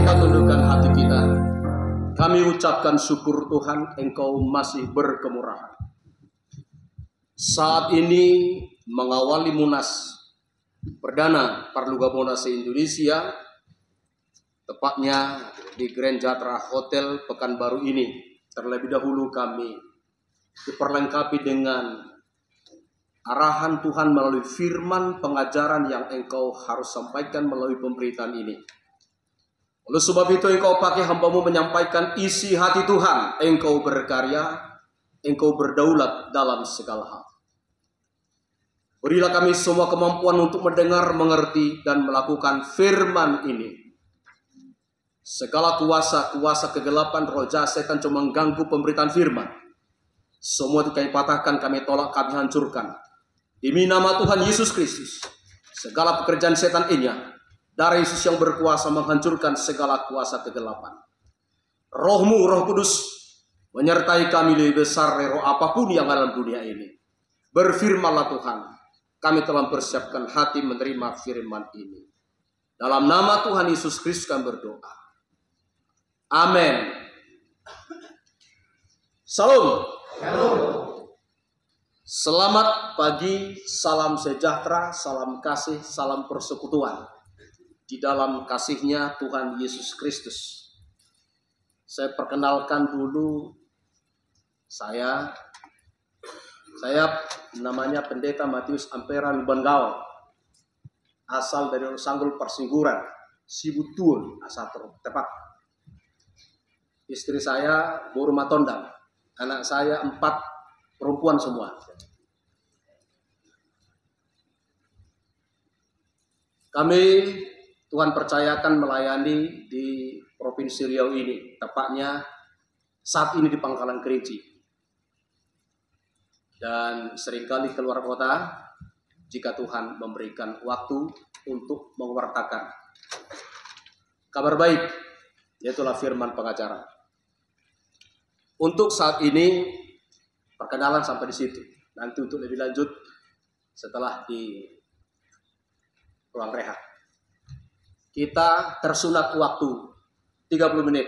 kita tundukkan hati kita. Kami ucapkan syukur Tuhan, Engkau masih berkemurahan. Saat ini mengawali Munas Perdana Parlugamoda se-Indonesia, tepatnya di Grand Jatra Hotel Pekanbaru ini. Terlebih dahulu kami diperlengkapi dengan arahan Tuhan melalui firman pengajaran yang Engkau harus sampaikan melalui pemberitaan ini. Oleh sebab itu Engkau pakai hamba-Mu menyampaikan isi hati Tuhan. Engkau berkarya, Engkau berdaulat dalam segala hal. Berilah kami semua kemampuan untuk mendengar, mengerti, dan melakukan firman ini. Segala kuasa kegelapan, roh jahat, setan cuma mengganggu pemberitaan firman. Semua itu kami patahkan, kami tolak, kami hancurkan. Demi nama Tuhan Yesus Kristus, segala pekerjaan setan ini, darah Yesus yang berkuasa menghancurkan segala kuasa kegelapan. Roh-Mu, Roh Kudus, menyertai kami lebih besar dari roh apapun yang ada dalam dunia ini. Berfirmanlah Tuhan, kami telah mempersiapkan hati menerima firman ini. Dalam nama Tuhan Yesus Kristus kami berdoa. Amin. Salam. Selamat pagi, salam sejahtera, salam kasih, salam persekutuan. Di dalam kasih-Nya Tuhan Yesus Kristus. Saya perkenalkan dulu, saya namanya Pendeta Matius Ampera Lubanggaol, asal dari Sanggul Persingguran, Sibutul, asal tepat. Istri saya Bu Rumah Tondang, anak saya 4 perempuan semua. Kami Tuhan percayakan melayani di Provinsi Riau ini, tepatnya saat ini di Pangkalan Kerinci. Dan seringkali keluar kota jika Tuhan memberikan waktu untuk mewartakan kabar baik, yaitulah firman pengajaran. Untuk saat ini perkenalan sampai di situ. Nanti untuk lebih lanjut setelah di ruang rehat. Kita tersunat waktu 30 menit.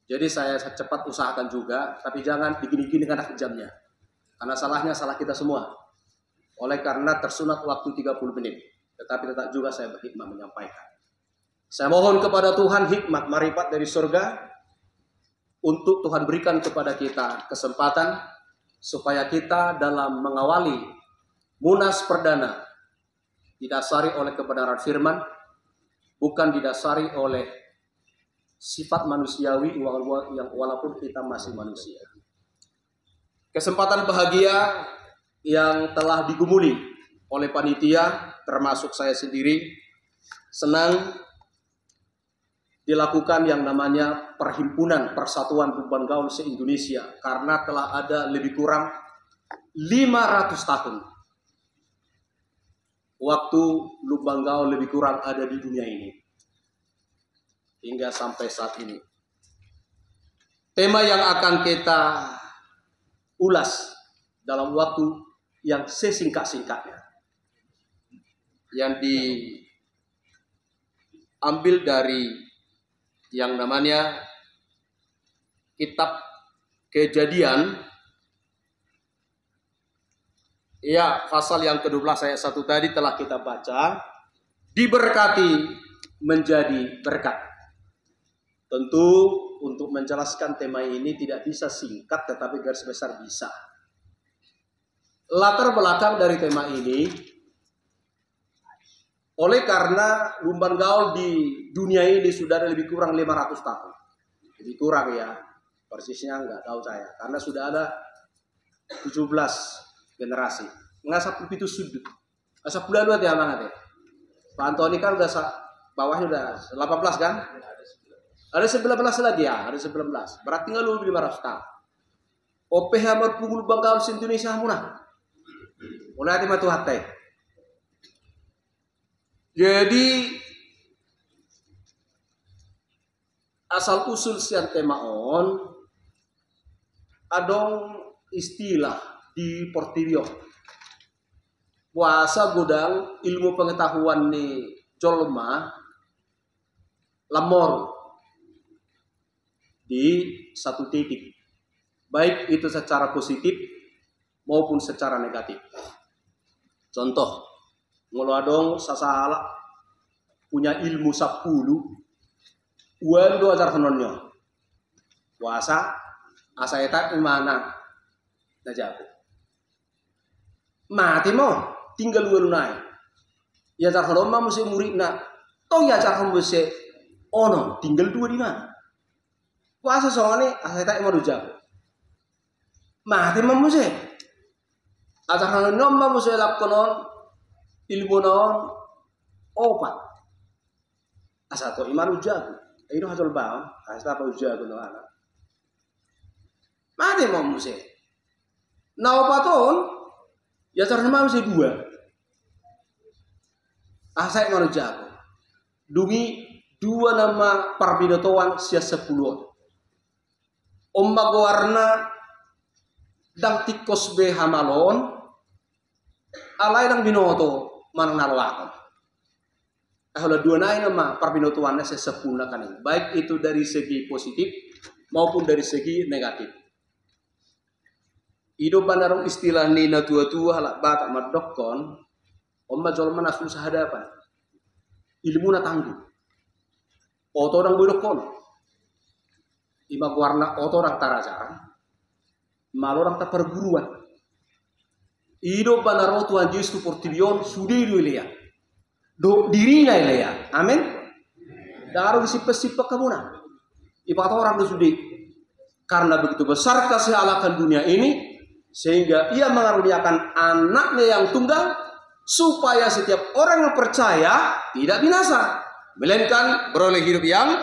Jadi saya cepat usahakan juga, tapi jangan digini-gini karena jamnya. Karena salahnya salah kita semua. Oleh karena tersunat waktu 30 menit. Tetapi tetap juga saya berhikmat menyampaikan. Saya mohon kepada Tuhan hikmat marifat dari surga untuk Tuhan berikan kepada kita kesempatan supaya kita dalam mengawali Munas Perdana didasari oleh kebenaran firman, bukan didasari oleh sifat manusiawi yang walaupun kita masih manusia. Kesempatan bahagia yang telah digumuli oleh panitia, termasuk saya sendiri, senang dilakukan yang namanya Perhimpunan Persatuan Lubanggaol se-Indonesia, karena telah ada lebih kurang 500 tahun waktu Lubanggaol lebih kurang ada di dunia ini hingga sampai saat ini. Tema yang akan kita ulas dalam waktu yang sesingkat-singkatnya, yang diambil dari yang namanya Kitab Kejadian, ya, pasal yang ke-12 ayat 1 tadi telah kita baca. Diberkati menjadi berkat. Tentu untuk menjelaskan tema ini tidak bisa singkat, tetapi garis besar bisa. Latar belakang dari tema ini, oleh karena Lubanggaol di dunia ini sudah ada lebih kurang 500 tahun. Lebih kurang ya, persisnya nggak tahu saya. Karena sudah ada 17 generasi. Ngasap itu sudut. Asap bulan dua ya banget ya. Pak Antoni kan udah bawahnya udah 18 kan? Ada 19 lagi ya, ada 19. Berarti nggak lebih 500 tahun. OPH berpungul Lubanggaol se-Indonesia muna. Mulai hati matu hati. Jadi asal usul sian tema on adong istilah di Portillo. Puasa gudang ilmu pengetahuan ni jolma lemor di satu titik, baik itu secara positif maupun secara negatif. Contoh, ngeladong sasala punya ilmu 10, uang 2 ajar hononnya, puasa, asa eta imana, najaku. Mati mo, tinggal uang naik. Ya ajar honon mah mesti murid na, toh ya ajar honon mesti ono, tinggal 2 di mana? Puasa soalnya asa eta imana jago. Mati mo mesti. Ajar honon mah mesti lakonon ilmu non opat. Asa to iman ujago. Itu hasil bawang, asa apa ujago no anak. Mati mo mesti. Na opaton ya ajar honon mesti 2. Asa iman ujago. Dungi 2 nama parbinotoan sia 10. Omba warna dang tikos be hamalon alay dang binoto manang nalawakon. Ahula 2 nain nama parbinotoannya sia 10 kanin. Baik itu dari segi positif maupun dari segi negatif. Ido bandarong istilah nina tua-tua halak batak madokon omba jol manasul sahadapan. Ilmu na tangguh. Oto orang bodokon. Ima warna oto orang tarajaran. Malo orang tak perguruan. Ido banaro Tuhan Yesus portilion sudiru ilea. Do dirinya ilea. Amin. Daru sipek-sipek kamuna. Ipa orang do sudi. Karena begitu besar kasih Allah akan dunia ini sehingga ia mengaruniakan anaknya yang tunggal supaya setiap orang yang percaya tidak binasa, melainkan beroleh hidup yang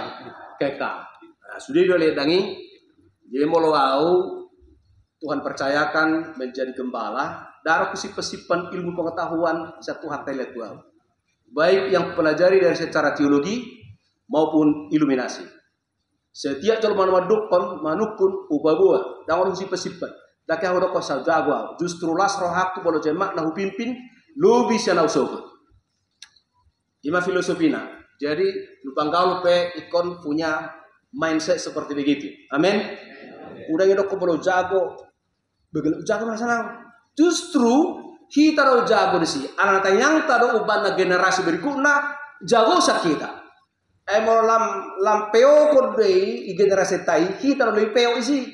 kekal. Nah, sudah boleh dangi, jadi mau Tuhan percayakan menjadi gembala, darah kesip-kesipan ilmu pengetahuan bisa Tuhan telet Tuhan. Baik yang pelajari dari secara teologi maupun iluminasi. Setiap calon manukun manukun ubabua, dangan kesip-kesipan. Daki aku doko sajago, justru las rohaku bolo jemak nahu pimpin. Lu bisa nausok. Ima filosofina. Jadi lupang gaul pe ikon punya mindset seperti begitu. Amin. Udah ngedok ko jago. Begel jago masalah. Justru kita ro jago di sini. Anak yang tado ubana generasi berikutnya jago sakita. Emo lam peo kodei generasi tai kita ro peo isi.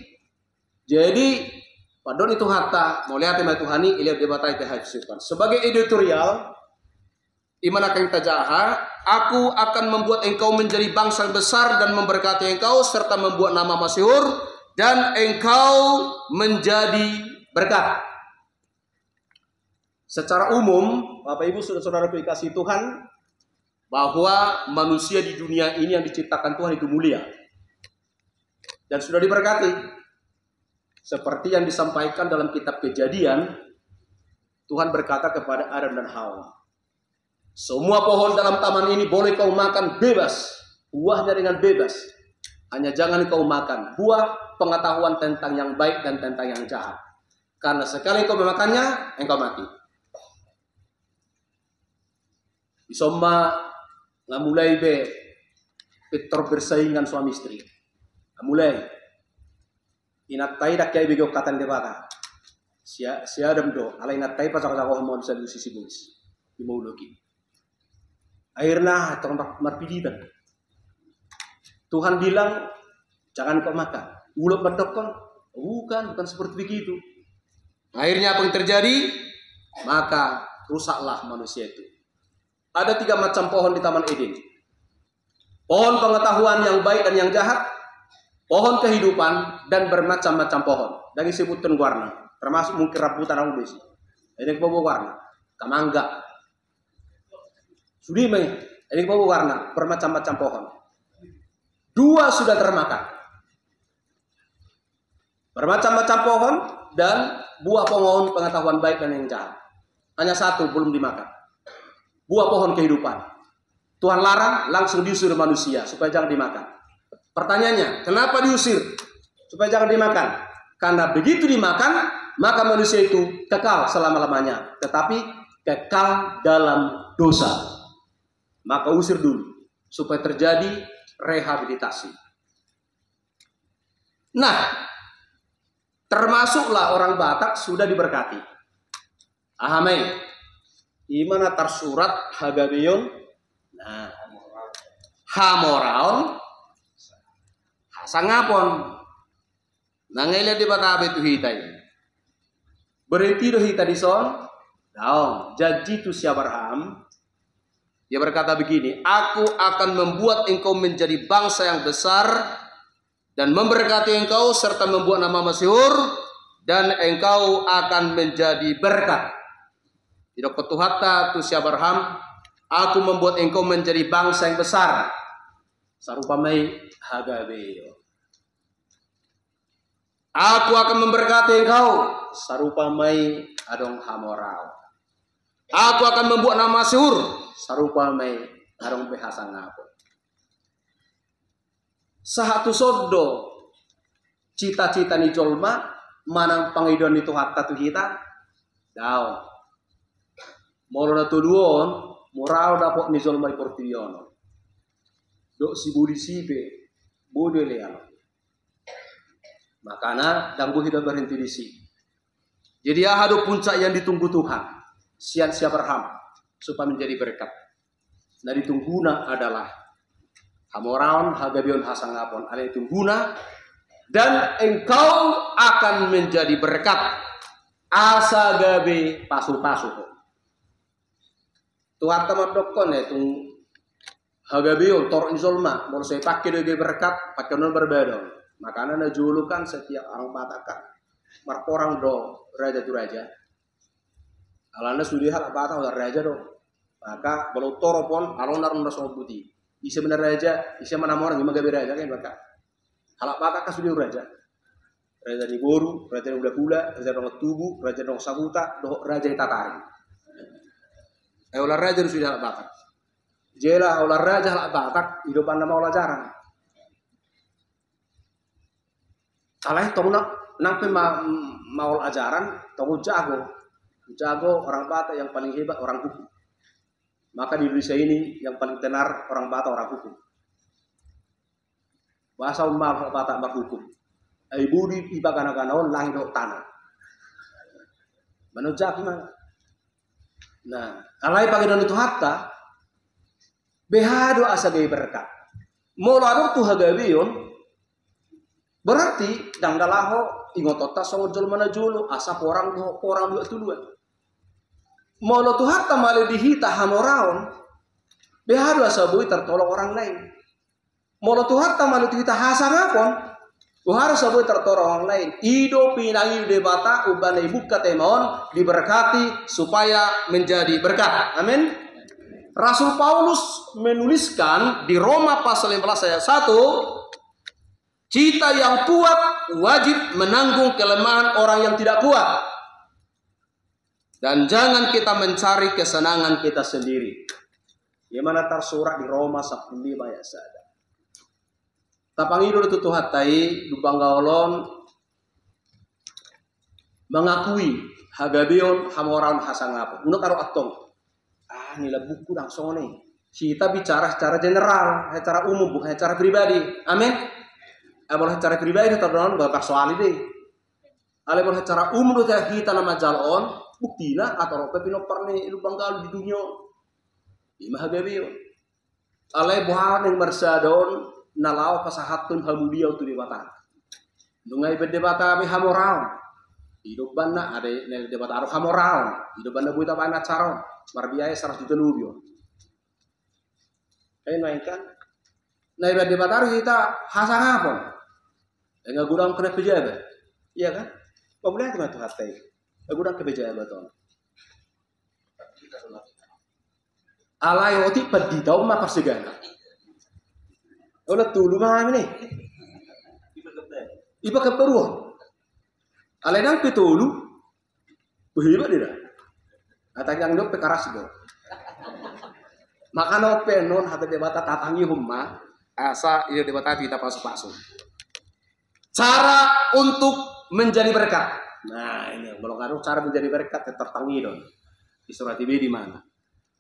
Jadi padon itu hatta mau lihat tema Tuhani ilihat debatai tehajsukan. Sebagai editorial imana kang tajaha, aku akan membuat engkau menjadi bangsa besar dan memberkati engkau serta membuat nama masyhur dan engkau menjadi berkat. Secara umum, Bapak Ibu Saudara-saudara dikasihi Tuhan, bahwa manusia di dunia ini yang diciptakan Tuhan itu mulia dan sudah diberkati. Seperti yang disampaikan dalam kitab Kejadian, Tuhan berkata kepada Adam dan Hawa, semua pohon dalam taman ini boleh kau makan bebas, buahnya dengan bebas. Hanya jangan kau makan buah pengetahuan tentang yang baik dan tentang yang jahat. Karena sekali kau memakannya, engkau mati. Isomba nggak mulai Peter bersaingan suami istri. Nggak mulai. Inatai dak kaya bego katan debaka. Sia Adam do, ala inatai pasang-pasang mau bisa di sisi bulis. Di mauluki. Akhirnya tempat marpiditan. Tuhan bilang jangan kau makan. Ulat berdokon, bukan seperti begitu. Akhirnya apa yang terjadi? Maka rusaklah manusia itu. Ada 3 macam pohon di Taman Eden. Pohon pengetahuan yang baik dan yang jahat, pohon kehidupan, dan bermacam-macam pohon. Dan disebutkan warna, termasuk mungkin rambutan aku besi. Ini bawa warna, kamangga. Sudah ini bawa warna, bermacam-macam pohon. 2 sudah termakan. Bermacam-macam pohon dan buah pohon pengetahuan baik dan yang jahat. Hanya 1 belum dimakan. Buah pohon kehidupan. Tuhan larang, langsung diusir manusia supaya jangan dimakan. Pertanyaannya, kenapa diusir? Supaya jangan dimakan. Karena begitu dimakan, maka manusia itu kekal selama-lamanya. Tetapi kekal dalam dosa. Maka usir dulu. Supaya terjadi rehabilitasi. Nah, termasuklah orang Batak sudah diberkati. Amin. Imana tersurat hagabion. Nah, hamoraon hasangapon. Nangaila di Batabe tu hitai. Berhenti do hita di son. Daong, jadi tu si Abraham. Dia berkata begini, aku akan membuat engkau menjadi bangsa yang besar dan memberkati engkau serta membuat nama masyhur dan engkau akan menjadi berkat. Tidak ketuhatta tu si Abraham, aku membuat engkau menjadi bangsa yang besar. Sarupamai hagabeo. Aku akan memberkati engkau sarupamai adong hamorau. Aku akan membuat nama masyhur sarupamai adong behasa ngapo. Sahatu sodo cita-cita ni jolma manang pangidon itu hatta tu kita daw. Moro na tuduon morao dapat ni jolma iportiono. Dok si budi sipe bodo leano. Makanya dangbu hidup berhenti di sini. Jadi ahadu puncak yang ditunggu Tuhan. Sian si Abraham supaya menjadi berkat. Nah ditungguna adalah hamoraon hagabion hasangapon. Ada ditungguna dan engkau akan menjadi berkat. Asa gabe pasu-pasu. Tuhan teman dokon ya tung hagabion tor insolma. Mau saya pakai dia berkat pakai non berbeda. Makanya na julukan setiap orang Batak marporang do raja tu raja. Alana sudah hal apa tahu raja do. Maka kalau toropon alonar nda sobuti. Isi benar raja, isi mana orang yang magabe raja kan maka. Hal apa tak sudah raja. Raja di Boru, raja di Udah, raja di Tugu, raja di Sabuta, do raja di Tatari. Olah raja sudah hal Batak. Jela olah raja hal Batak hidupan nama olah jarang. Alai tong nak mau ajaran, tong jago orang Batak yang paling hebat orang hukum. Maka di Indonesia ini yang paling tenar orang Batak orang hukum. Bahasa umum Batak bak hukum. Ibu di ibagana-ganaon lahir do tanah. Manujak mana? Nah, alai pagidon itu hatta behado asa gay berkat. Molado tu hagabion berarti danggalaho ingotota songojol mana julu asa porang dua tuluan. Molo tu hatta male dihita hamoraon behado asa bui tertolong orang lain. Molo tu hatta male dihita hasangapon harus sabui tertolong orang lain. Ido pinangi debata ubane buka temon diberkati supaya menjadi berkat. Amin. Rasul Paulus menuliskan di Roma pasal 15 ayat 1, kita yang kuat wajib menanggung kelemahan orang yang tidak kuat. Dan jangan kita mencari kesenangan kita sendiri. Gimana tersurat di Roma 15 ayat 1. Tapangido itu tuhatai dubanggaolon mengakui hagabion hamoran hasangapo. Uno karo atong. Nila buku langsung nih. Kita bicara secara general, secara umum bukan secara pribadi. Amin. Boleh secara pribadi terdonon bapak soal ini. Ale boleh secara umum kita nama jalon buktina atau rope pino parne lubanggal di dunia. Ima hagabion. Ale buhan yang bersadon nalau pasahatun hamudiau tu debata. Dungai berdebata be hamorau. Hidup bana ada nel debata aro hamorau. Hidup bana buita bana caron. Marbiaya 100 juta lebih. Kayak mainkan. Nah berdebata kita hasang apa? Enggak gudang kena pejabat. Iya kan? Pemulai itu matu hatai. Gudang ke pejabat ton. Alai oti pedi tau maka segala. Olah tulu mah ini. Iba keperuan. Alenang petulu. Behibat dia. Atang yang dok pekaras do. Maka no penon hati debata tatangi humma asa ia debata kita pasu-pasu. Cara untuk menjadi berkat. Nah ini belum ada cara menjadi berkat tertangi dong. Di surat ini di mana?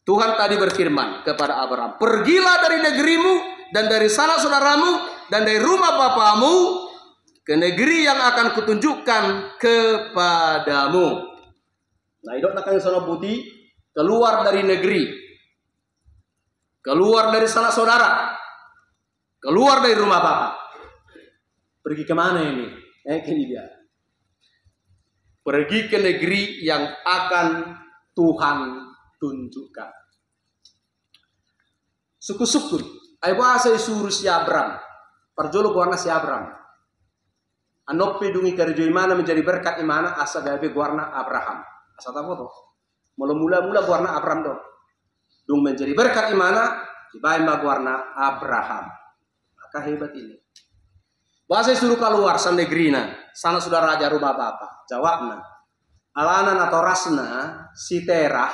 Tuhan tadi berfirman kepada Abraham, pergilah dari negerimu dan dari sanak saudaramu dan dari rumah bapamu ke negeri yang akan kutunjukkan kepadamu. Nah, idok nak sono putih keluar dari negeri, keluar dari sanak saudara, keluar dari rumah bapak. Pergi kemana ini? Ini dia. Pergi ke negeri yang akan Tuhan tunjukkan. Suku-suku, ay bahasa suruh si Abram. Perjolo guarna si Abram. Anopi dungi kerja imana menjadi berkat imana asa gabe guarna Abraham. Asa tahu tuh. Mula-mula guarna Abram dong. Dung menjadi berkat imana dibayar guarna Abraham. Maka hebat ini. Bahasa suruh keluar sa negrina, sana sudah raja rumah bapak. Jawabna, alanan atau rasna si Terah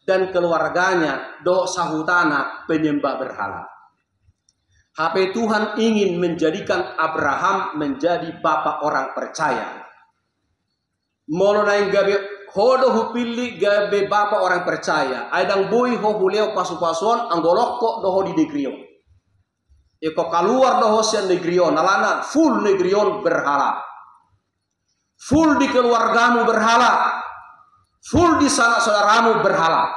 dan keluarganya do sahutana penyembah berhala. HP Tuhan ingin menjadikan Abraham menjadi bapak orang percaya. Molo naing gabe hodo hupili gabe bapak orang percaya. Aidang boy ho huleo pasu-pasuan anggolok kok doho di negrion. Eko keluar doho sian negrion, alana full negrion berhala. Full di keluargamu berhala. Full di sanak saudaramu berhala.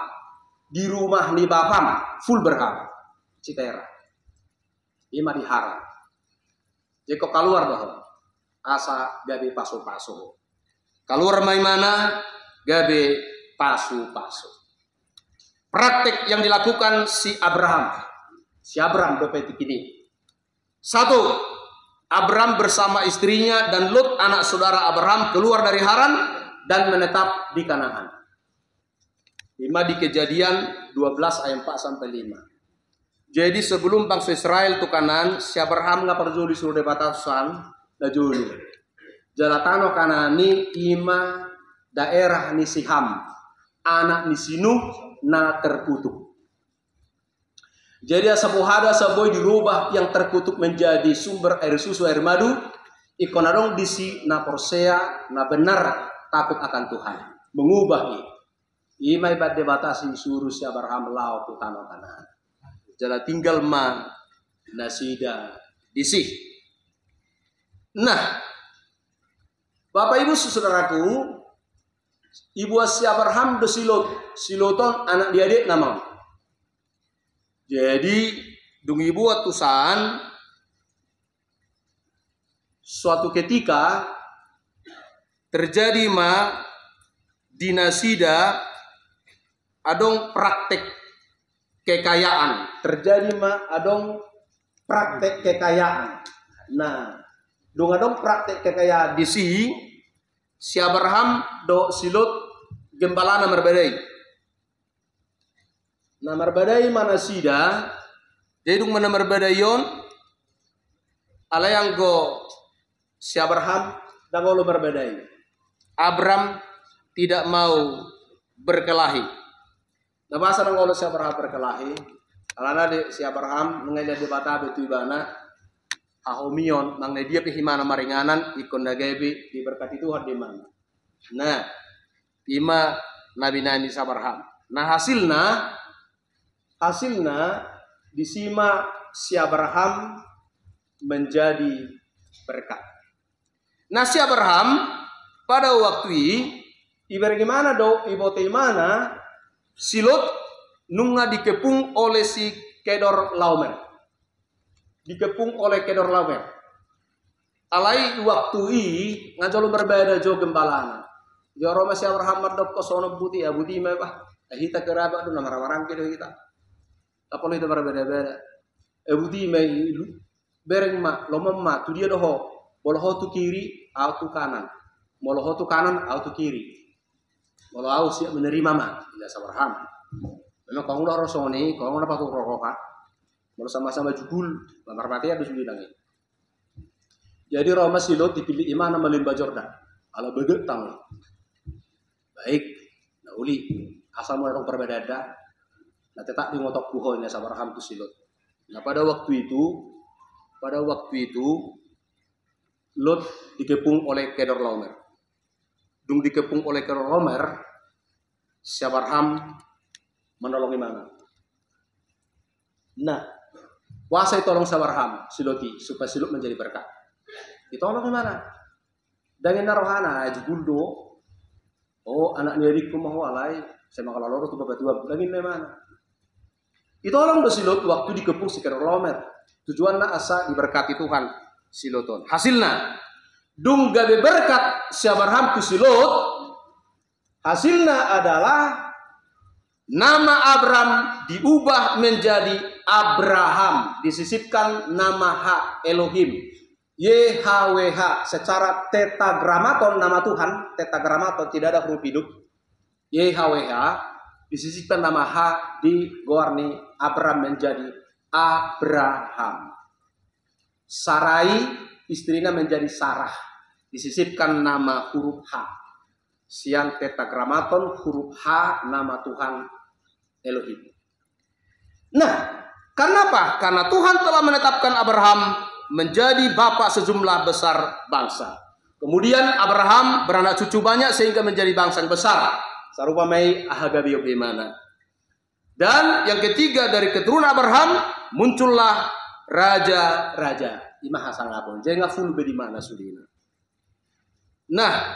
Di rumah ni bapam full berhala. Citera. Ima dihara. Eko keluar doho. Asa gabe pasu-pasu. Keluar mai mana gabe pasu-pasu. Praktek yang dilakukan si Abraham. Si Abraham dopetik ini. Satu, Abram bersama istrinya dan Lot anak saudara Abraham keluar dari Haran dan menetap di Kanaan. 5 di Kejadian 12 ayat 4 sampai 5. Jadi sebelum bangsa Israel tu Kanaan, si Abraham nggak perlu disuruh batasan da julu. Jalatano Kanaani ima daerah ni Siham, anak ni Sinuh na terkutuk. Jadi asabuhada saboy dirubah yang terkutuk menjadi sumber air susu air madu. Ikonadong disi na porsea na benar takut akan Tuhan. Mengubah ini. Ima ibadah batasi suruh si Abraham lau ke tanah Kanaan. Jala tinggal ma nasida disi. Nah, Bapak Ibu saudaraku, ibu si Abraham do Siloton anak diadik nama. Jadi dungi buat tusan suatu ketika terjadi ma dinasida adong praktek kekayaan. Terjadi ma adong praktek kekayaan. Nah, dong adong praktek kekayaan di si Abraham do Silot gembalana merbedai. Nah merbedai mana sida, jadi dung mana merbedaion, ala yang go si Abraham dan lo merbedai. Abram tidak mau berkelahi. Nah bahasa nang si Abraham berkelahi, alana de si Abraham mengajar di bata betu ibana, hahomion nang dia pihimana maringanan ikon dagebi diberkati Tuhan di mana. Nah, ima nabi nani si Abraham. Nah hasilnya disima si Abraham menjadi berkat. Nah si Abraham pada waktu ibarat gimana do ibote mana Silot nunga dikepung oleh si Kedor Laomer. Dikepung oleh Kedor Laomer. Alai waktu ngajolo berbeda jo gembalana. Joro si Abraham mardop kosono buti ya buti mah kita kerabat do namarawarang kita. Apa lo itu berbeda-beda. Budi mai bereng ma lomama tu dia doho. Boloho tu kiri, au tu kanan. Moloho tu kanan, au tu kiri. Molo au siap menerima ma. Tidak Abraham. Memang kau udah rosoni, kau udah patuh rokoka. Molo sama-sama jugul, lamar mati ada sudah lagi. Jadi Roma Silot dipilih imana melimba Jordan. Ala beget tang. Baik, nah uli asal mau orang berbeda. Nah tetap di ngotok buhonya Abraham tu Silot. Nah pada waktu itu Lot dikepung oleh Kedor Laomer. Dung dikepung oleh Kedor Laomer, si Abraham menolong mana? Nah Kuasa tolong si Abraham, siloti supaya silut menjadi berkat. Ditolong gimana? Dengan narohana aja guldo. Oh, anak niriku mau alai, saya makan loro tuh bapak tua. Dengan mana? Ditolong do silut waktu dikepung si kilometer. Tujuannya asa diberkati Tuhan siloton. Hasilnya, dung gabe berkat si Abraham ku silut. Hasilnya adalah nama Abram diubah menjadi Abraham, disisipkan nama H Elohim, YHWH secara tetragramaton nama Tuhan, tetragramaton tidak ada huruf hidup, YHWH disisipkan nama H di Goarni Abram menjadi Abraham. Sarai istrinya menjadi Sarah, disisipkan nama huruf H. Siang tetragramaton huruf H nama Tuhan Elohim. Nah, kenapa? Karena Tuhan telah menetapkan Abraham menjadi bapak sejumlah besar bangsa. Kemudian Abraham beranak cucu banyak sehingga menjadi bangsa yang besar. Sarupa mai ahagabio bimana. Dan yang ketiga dari keturunan Abraham muncullah raja-raja. Imaha sangapun. Jangan full di mana sudina. Nah,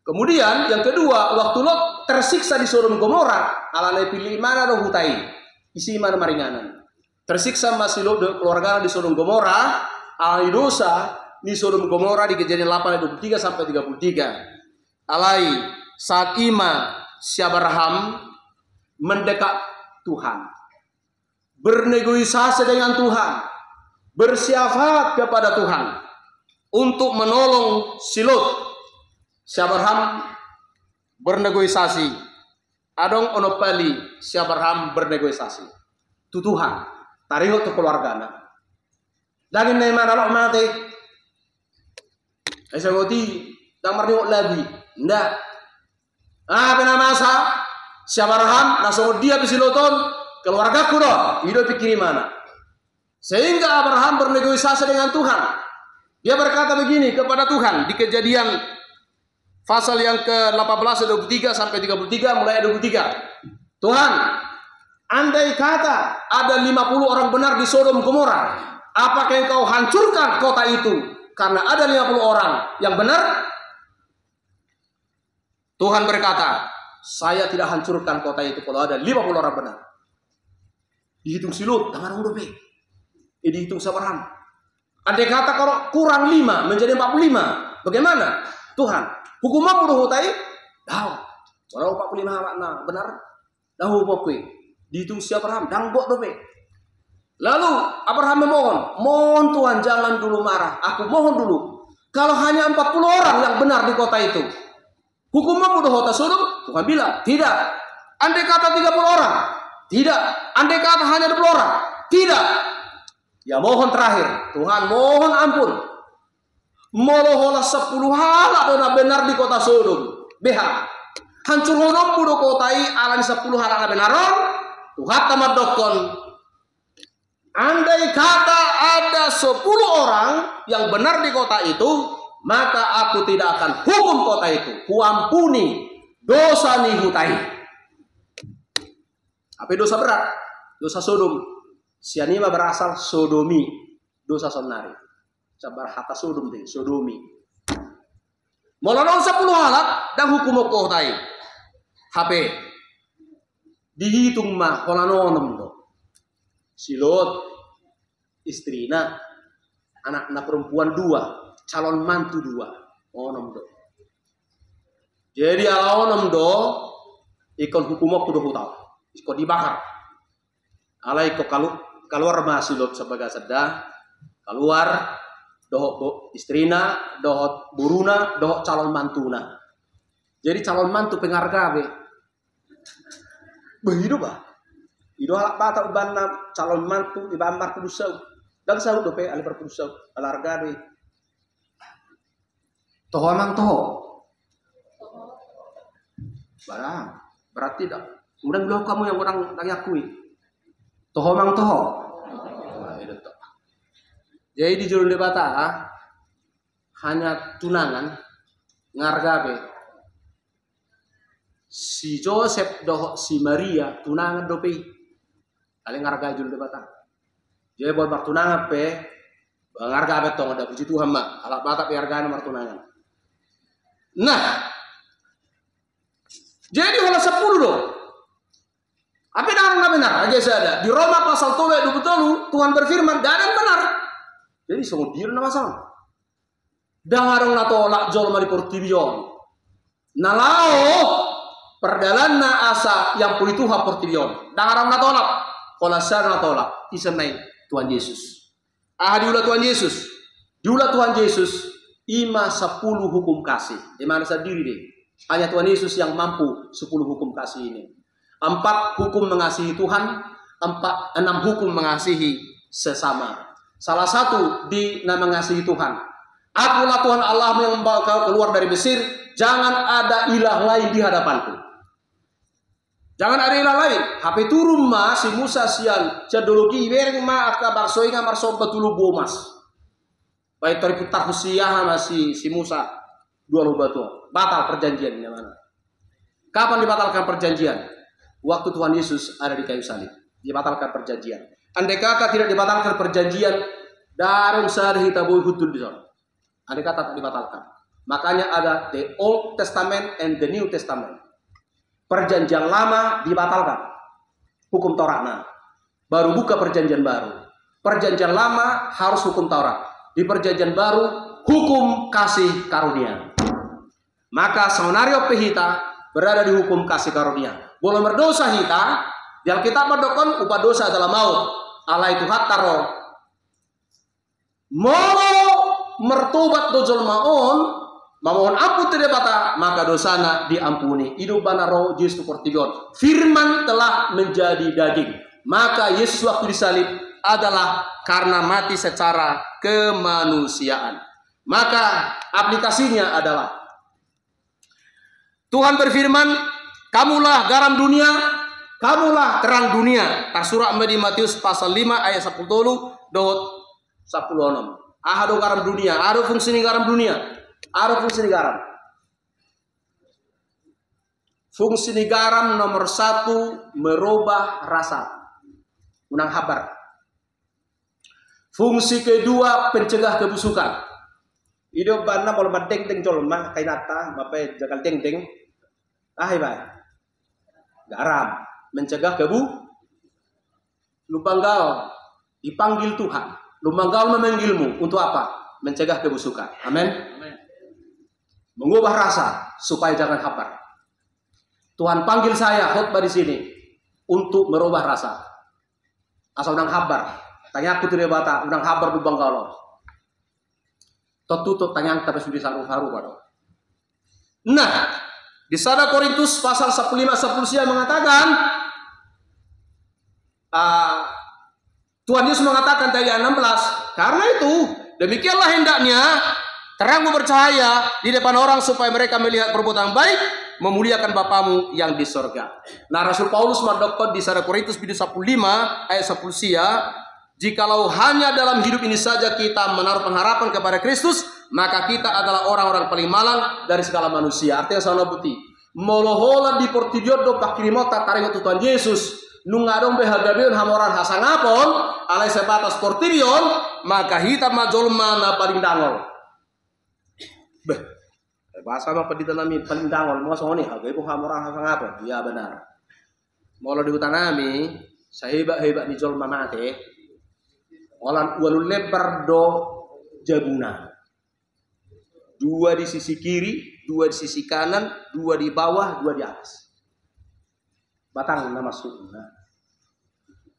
kemudian yang kedua, waktu Lot tersiksa di Sodom Gomora, alane pilih mana do hutai, isi mana maringanan. Tersiksa masih Lot keluarga di Sodom Gomora, alai dosa di Sodom Gomora di Kejadian 8 ayat 23 sampai 33. Alai saat si Abraham mendekat Tuhan, bernegosiasi dengan Tuhan, bersyafaat kepada Tuhan untuk menolong si Lot. Si Abraham bernegosiasi. Adong onopali si Abraham bernegosiasi. Tu Tuhan. Taringo tu keluarga. Lagi na mana lo mati. Esa ngoti damar niwok lagi. Ndak. Pena masa si Abraham nasong dia bisiloton keluarga ku do. Hidup pikir mana. Sehingga Abraham bernegosiasi dengan Tuhan. Dia berkata begini kepada Tuhan di Kejadian pasal yang ke-18 23 sampai 33 mulai 23. Tuhan, andai kata ada 50 orang benar di Sodom Gomora, apakah engkau hancurkan kota itu karena ada 50 orang yang benar? Tuhan berkata, saya tidak hancurkan kota itu kalau ada 50 orang benar. Dihitung silut, tangan udah dihitung Abraham. Andai kata kalau kurang 5 menjadi 45, bagaimana? Tuhan, hukuman udah hutai, dah, walau 45 makna benar, dah pokoknya dihitung si Abraham, dangbok dope. Lalu Abraham mohon Tuhan jangan dulu marah, aku mohon dulu. Kalau hanya 40 orang yang benar di kota itu, hukuman udah hutai Sodom, Tuhan bilang tidak. Andai kata 30 orang, tidak. Andai kata hanya 20 orang, tidak. Ya mohon terakhir, Tuhan mohon ampun. Moloholah 10 halak dona benar di kota Sodom. BH. Hancur hodom budo kotai alani 10 halak benaron. Tuhan tamat dokon. Andai kata ada 10 orang yang benar di kota itu, maka aku tidak akan hukum kota itu. Kuampuni dosa ni hutai. Apa dosa berat? Dosa Sodom. Sianima berasal sodomi. Dosa sonari. Sabar hata Sodom deh, sodomi. Molonon 10 halak dan hukum kotai. HP dihitung mah holanonem do. Si Lot istrina, anak perempuan 2, calon mantu 2. Onom do. Jadi ala onom do ikon hukum kudu hutau. Iko dibakar. Ala iko keluar masih Lot sebagai sedah keluar dohok istrina, dohok buruna, dohok calon mantuna. Jadi calon mantu pengarga be. Begitu bah. Ido halak bata ubanna calon mantu ibambar kudusau. Dan sau dope ali berkudusau alarga be. Toho mang toho. Barang berarti dah. Kemudian bilang kamu yang orang akui. Toho mang toho. Jadi di jurun debata hanya tunangan ngargabe si Joseph doh si Maria tunangan dope kali ngarga jurun debata Jadi buat martunangan pe, harga betong ada puji Tuhan mah, alat batak harganya martunangan. Nah, jadi kalau 10 dong. Apa yang benar? Aja saya ada di Roma pasal 20 Tuhan berfirman, gak ada yang benar. Jadi semua dia nama sama. Dangarong natolak jol mari portibion. Nalao perdalanna asa yang puli Tuhan portibion. Dangarong natolak. Kalau saya natolak, isenai Tuhan Yesus. Diulah Tuhan Yesus. Diulah Tuhan Yesus. Ima 10 hukum kasih. Di mana sendiri deh. Hanya Tuhan Yesus yang mampu 10 hukum kasih ini. 4 hukum mengasihi Tuhan, 6 hukum mengasihi sesama. Salah satu di mengasihi Tuhan. Akulah Tuhan Allah yang membawa kau keluar dari Mesir. Jangan ada ilah lain di hadapanku. Jangan ada ilah lain. HP turun ma si Musa sian cedologi ibereng ma aka baksoinga marso betulu bomas. Baik teriputar husiah masih si Musa 2 batu. Batal perjanjian di mana? Kapan dibatalkan perjanjian? Waktu Tuhan Yesus ada di kayu salib, dibatalkan perjanjian. Andai kata tidak dibatalkan perjanjian, darung sehari kita boleh hutul di sana. Andai kata tak dibatalkan, makanya ada the Old Testament and the New Testament. Perjanjian lama dibatalkan, hukum Taurat. Nah, baru buka perjanjian baru. Perjanjian lama harus hukum Taurat. Di perjanjian baru hukum kasih karunia. Maka saunario pehita berada di hukum kasih karunia. Boleh berdosa hita, di Alkitab berdokon upah dosa adalah maut. Allah itu hattaro. Mau mertobat dojol mamohon ampun tidak bata, maka dosana diampuni. Hidup banaro Yesus portigon. Firman telah menjadi daging. Maka Yesus waktu disalib adalah karena mati secara kemanusiaan. Maka aplikasinya adalah Tuhan berfirman, kamulah garam dunia, kamulah terang dunia. Tersurat di Matius pasal 5 ayat 10 dot 16. Ada garam dunia, ada fungsi garam dunia, ada fungsi garam. Fungsi garam nomor 1 merubah rasa, unang habar. Fungsi kedua pencegah kebusukan. Hidup bana kalau badeng-deng colma kainata, mapai jakal deng-deng. Baik. Garam mencegah Lumanggal dipanggil Tuhan. Lumanggal memanggilmu untuk apa? Mencegah kebusukan. Amin. Mengubah rasa supaya jangan lapar. Tuhan panggil saya khotbah di sini untuk merubah rasa. Asal udang habar. Tanya aku tidak bata, udang habar Lumanggal. Tutup tanya tapi sudah saru-saru pada. Nah, di 1 Korintus pasal 15-10 mengatakan, Tuhan Yesus mengatakan tadi 16, karena itu demikianlah hendaknya terangmu bercahaya di depan orang supaya mereka melihat perbuatan baik, memuliakan Bapamu yang di sorga. Nah, Rasul Paulus mendokter di 1 Korintus 15 ayat 10, jikalau hanya dalam hidup ini saja kita menaruh pengharapan kepada Kristus, maka kita adalah orang-orang paling malang dari segala manusia. Artinya sana putih. Molohola di portidiodo pakirimota taringo Tuhan Yesus. Nungadong behagabion hamoran hasangapon. Alai sebatas portidion. Maka hitam majol mana paling dangol. Bahasa apa ditanami paling dangol. Mga songoni. Hagay po hamoran hasangapon. Ya benar. Molo di utanami. Sahiba-hiba ni jol mamate. Walun lebar do jaguna. 2 di sisi kiri, 2 di sisi kanan, 2 di bawah, 2 di atas. Batang na masuk.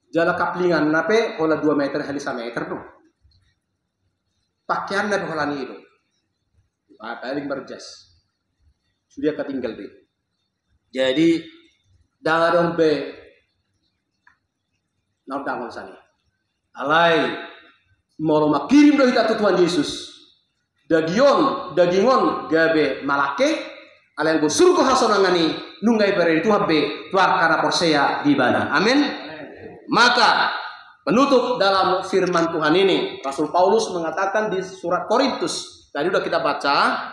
Jala kaplingan nape pola 2 meter hali 1 meter tuh. Pakaian na pola ni itu. Paling berjas. Sudah ketinggal deh. Jadi dangadong be nau dangon sana. Alai mau makirim dah kita Tuhan Yesus. Dagingon gabe malake alain go surga hasonangani nungai pere itu habbe tuar kana porsea di bana. Amin. Maka penutup dalam firman Tuhan ini Rasul Paulus mengatakan di surat Korintus. Tadi sudah kita baca.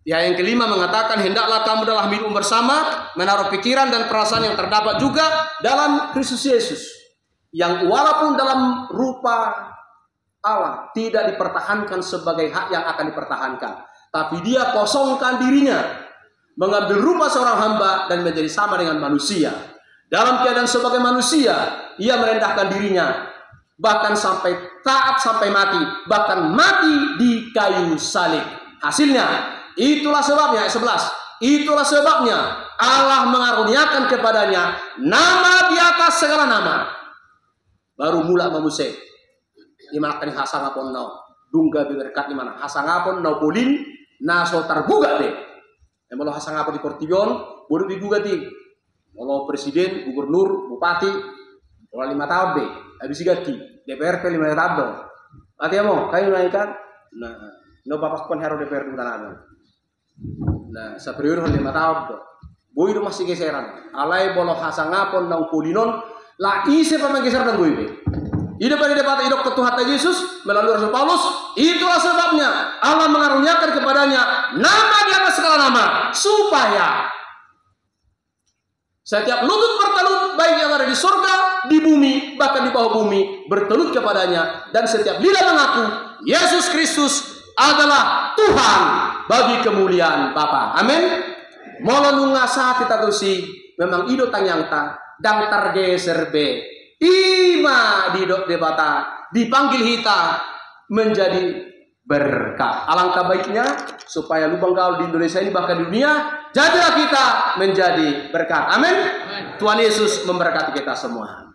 Ya, yang kelima mengatakan hendaklah kamu dalam hidup bersama menaruh pikiran dan perasaan yang terdapat juga dalam Kristus Yesus. yang walaupun dalam rupa Allah tidak dipertahankan sebagai hak yang akan dipertahankan, tapi dia kosongkan dirinya, mengambil rupa seorang hamba dan menjadi sama dengan manusia. Dalam keadaan sebagai manusia, ia merendahkan dirinya, bahkan sampai taat sampai mati, bahkan mati di kayu salib. Hasilnya, itulah sebabnya ayat 11. Itulah sebabnya Allah mengaruniakan kepadanya nama di atas segala nama. Baru mula manusia. Imakan hasangapon nau dungga berkat di mana hasangapon nau polin naso tergugat deh. Emang hasangapon di Portion boleh digugat di. Kalau presiden, gubernur, bupati, kalau 5 tahun deh, habis ganti DPR 5 tahun dong. Artinya mau kayu naikkan, nah, no bapak kon hero DPR di tanah. Nah, superior 5 tahun dong. Boy itu masih geseran. Alai bolo hasangapon nau polinon, lah isi pemenggeser dan boy. Hidup dari debat hidup ketuhan Yesus melalui Rasul Paulus. Itulah sebabnya Allah mengaruniakan kepadanya nama di atas segala nama, supaya setiap lutut bertelut, baik yang ada di surga, di bumi, bahkan di bawah bumi, bertelut kepadanya, dan setiap lidah mengaku Yesus Kristus adalah Tuhan bagi kemuliaan Bapa. Amin. Molo nungasa kita tusi memang ido tanyangta dan tergeser be. Ima di debata dipanggil kita menjadi berkat. Alangkah baiknya supaya lubang gaul di Indonesia ini bahkan di dunia, jadilah kita menjadi berkat. Amin. Tuhan Yesus memberkati kita semua.